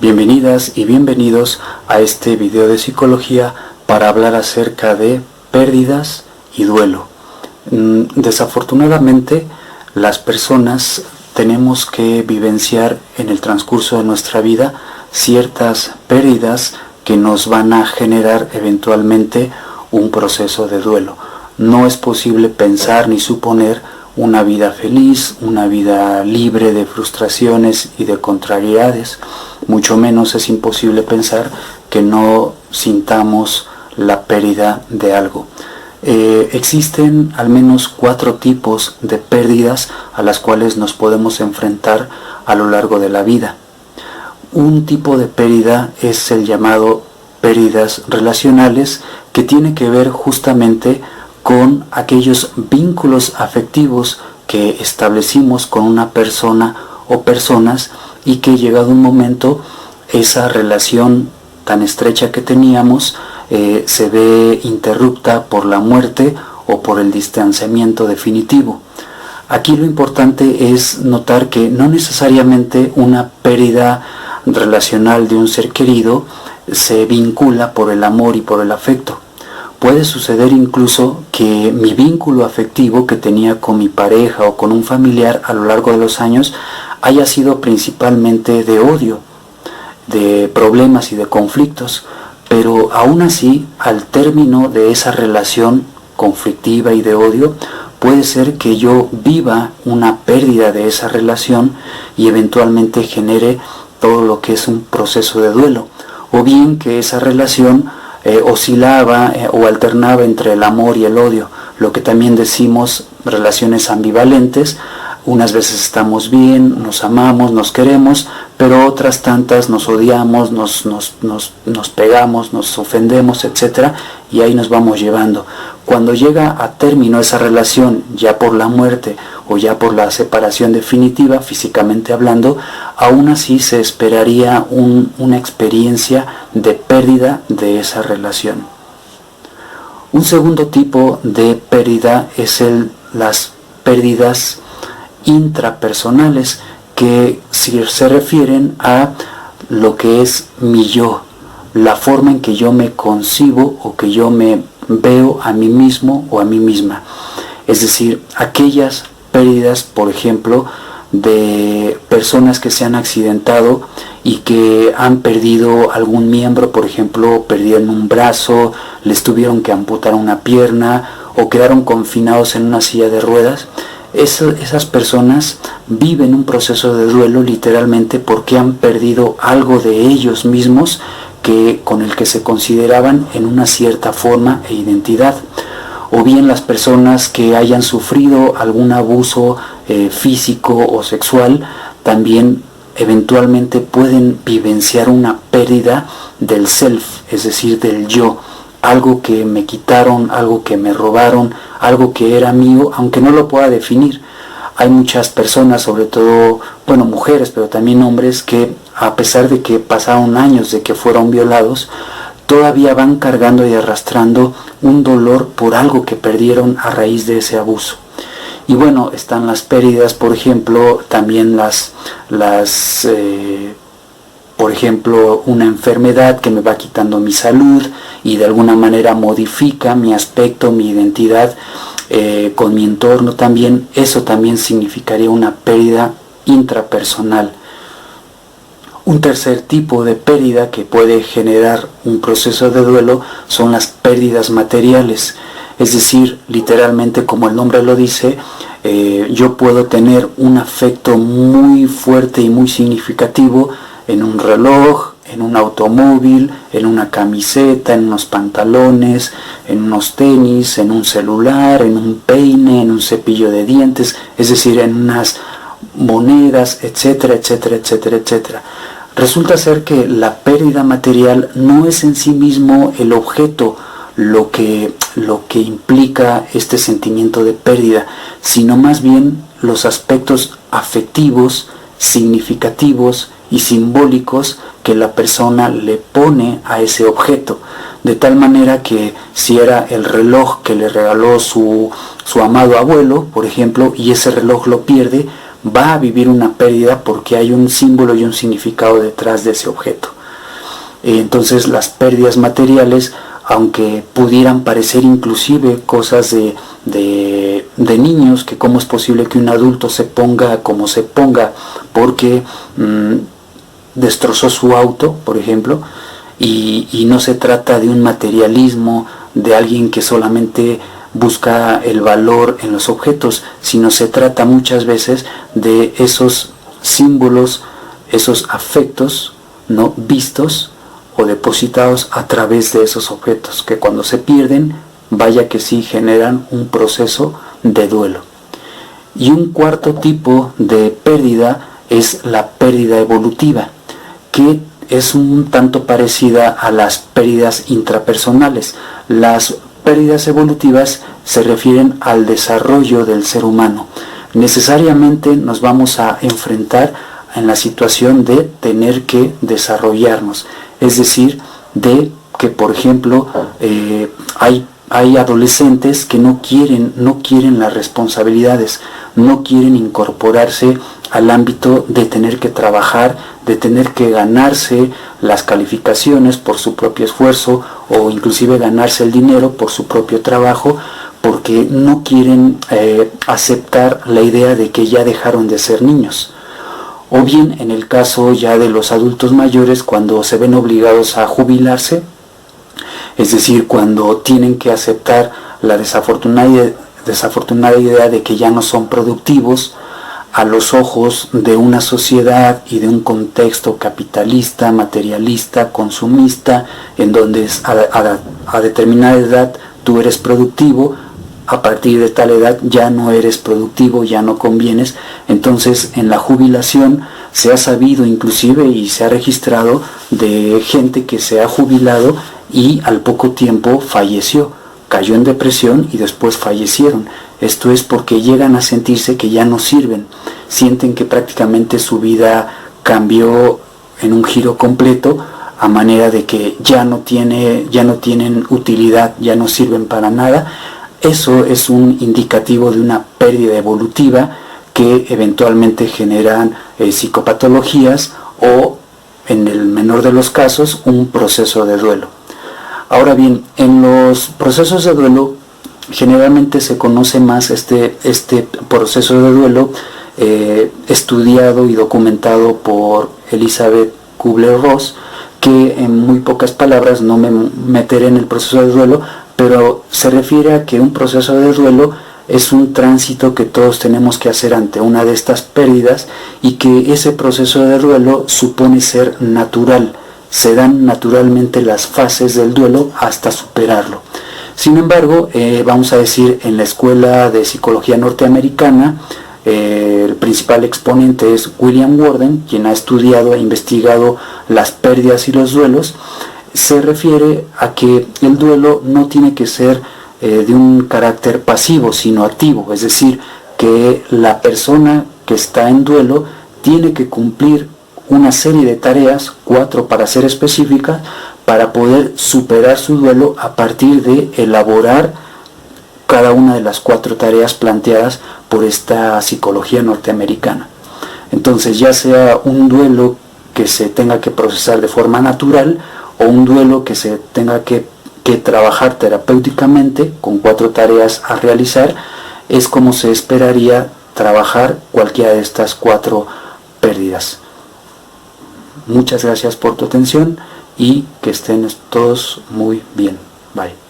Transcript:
Bienvenidas y bienvenidos a este video de psicología para hablar acerca de pérdidas y duelo. Desafortunadamente, las personas tenemos que vivenciar en el transcurso de nuestra vida ciertas pérdidas que nos van a generar eventualmente un proceso de duelo. No es posible pensar ni suponer una vida feliz, una vida libre de frustraciones y de contrariedades. Mucho menos es imposible pensar que no sintamos la pérdida de algo. Existen al menos 4 tipos de pérdidas a las cuales nos podemos enfrentar a lo largo de la vida. Un tipo de pérdida es el llamado pérdidas relacionales, que tiene que ver justamente con aquellos vínculos afectivos que establecimos con una persona o personas y que llegado un momento esa relación tan estrecha que teníamos se ve interrupta por la muerte o por el distanciamiento definitivo. Aquí lo importante es notar que no necesariamente una pérdida relacional de un ser querido se vincula por el amor y por el afecto. Puede suceder incluso que mi vínculo afectivo que tenía con mi pareja o con un familiar a lo largo de los años haya sido principalmente de odio, de problemas y de conflictos, pero aún así, al término de esa relación conflictiva y de odio, puede ser que yo viva una pérdida de esa relación y eventualmente genere todo lo que es un proceso de duelo, o bien que esa relación oscilaba o alternaba entre el amor y el odio, lo que también decimos relaciones ambivalentes. Unas veces estamos bien, nos amamos, nos queremos, pero otras tantas nos odiamos, nos pegamos, nos ofendemos, etc. Y ahí nos vamos llevando. Cuando llega a término esa relación, ya por la muerte o ya por la separación definitiva, físicamente hablando, aún así se esperaría una experiencia de pérdida de esa relación. Un segundo tipo de pérdida es las pérdidas intrapersonales, que se refieren a lo que es mi yo, la forma en que yo me concibo o que yo me veo a mí mismo o a mí misma. Es decir, aquellas pérdidas, por ejemplo, de personas que se han accidentado y que han perdido algún miembro, por ejemplo, perdieron un brazo, les tuvieron que amputar una pierna o quedaron confinados en una silla de ruedas. Esas personas viven un proceso de duelo literalmente porque han perdido algo de ellos mismos con el que se consideraban en una cierta forma e identidad. O bien las personas que hayan sufrido algún abuso físico o sexual también eventualmente pueden vivenciar una pérdida del self, es decir, del yo. Algo que me quitaron, algo que me robaron, algo que era mío, aunque no lo pueda definir. Hay muchas personas, sobre todo, mujeres, pero también hombres, que a pesar de que pasaron años de que fueron violados, todavía van cargando y arrastrando un dolor por algo que perdieron a raíz de ese abuso. Y están las pérdidas, por ejemplo, también por ejemplo, una enfermedad que me va quitando mi salud y de alguna manera modifica mi aspecto, mi identidad con mi entorno también. Eso también significaría una pérdida intrapersonal. Un tercer tipo de pérdida que puede generar un proceso de duelo son las pérdidas materiales. Es decir, literalmente, como el nombre lo dice, yo puedo tener un afecto muy fuerte y muy significativo en un reloj, en un automóvil, en una camiseta, en unos pantalones, en unos tenis, en un celular, en un peine, en un cepillo de dientes, es decir, en unas monedas, etcétera, etcétera, etcétera, etcétera. Resulta ser que la pérdida material no es en sí mismo el objeto lo que implica este sentimiento de pérdida, sino más bien los aspectos afectivos, significativos y simbólicos que la persona le pone a ese objeto, de tal manera que si era el reloj que le regaló su amado abuelo, por ejemplo, y ese reloj lo pierde, va a vivir una pérdida porque hay un símbolo y un significado detrás de ese objeto. Entonces las pérdidas materiales, aunque pudieran parecer inclusive cosas de niños, que cómo es posible que un adulto se ponga como se ponga porque destrozó su auto, por ejemplo, y no se trata de un materialismo, de alguien que solamente busca el valor en los objetos, sino se trata muchas veces de esos símbolos, esos afectos no vistos o depositados a través de esos objetos, que cuando se pierden, vaya que sí generan un proceso de duelo. Y un cuarto tipo de pérdida es la pérdida evolutiva, que es un tanto parecida a las pérdidas intrapersonales. Las pérdidas evolutivas se refieren al desarrollo del ser humano. Necesariamente nos vamos a enfrentar en la situación de tener que desarrollarnos, es decir, de que por ejemplo hay adolescentes que no quieren las responsabilidades, no quieren incorporarse al ámbito de tener que trabajar, de tener que ganarse las calificaciones por su propio esfuerzo o inclusive ganarse el dinero por su propio trabajo, porque no quieren aceptar la idea de que ya dejaron de ser niños. O bien en el caso ya de los adultos mayores, cuando se ven obligados a jubilarse, es decir, cuando tienen que aceptar la desafortunada idea de que ya no son productivos a los ojos de una sociedad y de un contexto capitalista, materialista, consumista, en donde a determinada edad tú eres productivo, a partir de tal edad ya no eres productivo, ya no convienes. Entonces en la jubilación se ha sabido inclusive y se ha registrado de gente que se ha jubilado y al poco tiempo falleció, cayó en depresión y después fallecieron. Esto es porque llegan a sentirse que ya no sirven, sienten que prácticamente su vida cambió en un giro completo, a manera de que ya no tienen utilidad, ya no sirven para nada. Eso es un indicativo de una pérdida evolutiva que eventualmente generan psicopatologías o, en el menor de los casos, un proceso de duelo. Ahora bien, en los procesos de duelo generalmente se conoce más este proceso de duelo estudiado y documentado por Elizabeth Kubler-Ross, que en muy pocas palabras, no me meteré en el proceso de duelo, pero se refiere a que un proceso de duelo es un tránsito que todos tenemos que hacer ante una de estas pérdidas y que ese proceso de duelo supone ser natural. Se dan naturalmente las fases del duelo hasta superarlo. Sin embargo, vamos a decir, en la Escuela de Psicología Norteamericana, el principal exponente es William Worden, quien ha estudiado e investigado las pérdidas y los duelos. Se refiere a que el duelo no tiene que ser de un carácter pasivo, sino activo, es decir, que la persona que está en duelo tiene que cumplir una serie de tareas, 4 para ser específica, para poder superar su duelo a partir de elaborar cada una de las 4 tareas planteadas por esta psicología norteamericana. Entonces, ya sea un duelo que se tenga que procesar de forma natural o un duelo que se tenga que trabajar terapéuticamente con 4 tareas a realizar, es como se esperaría trabajar cualquiera de estas 4 pérdidas. Muchas gracias por tu atención y que estén todos muy bien. Bye.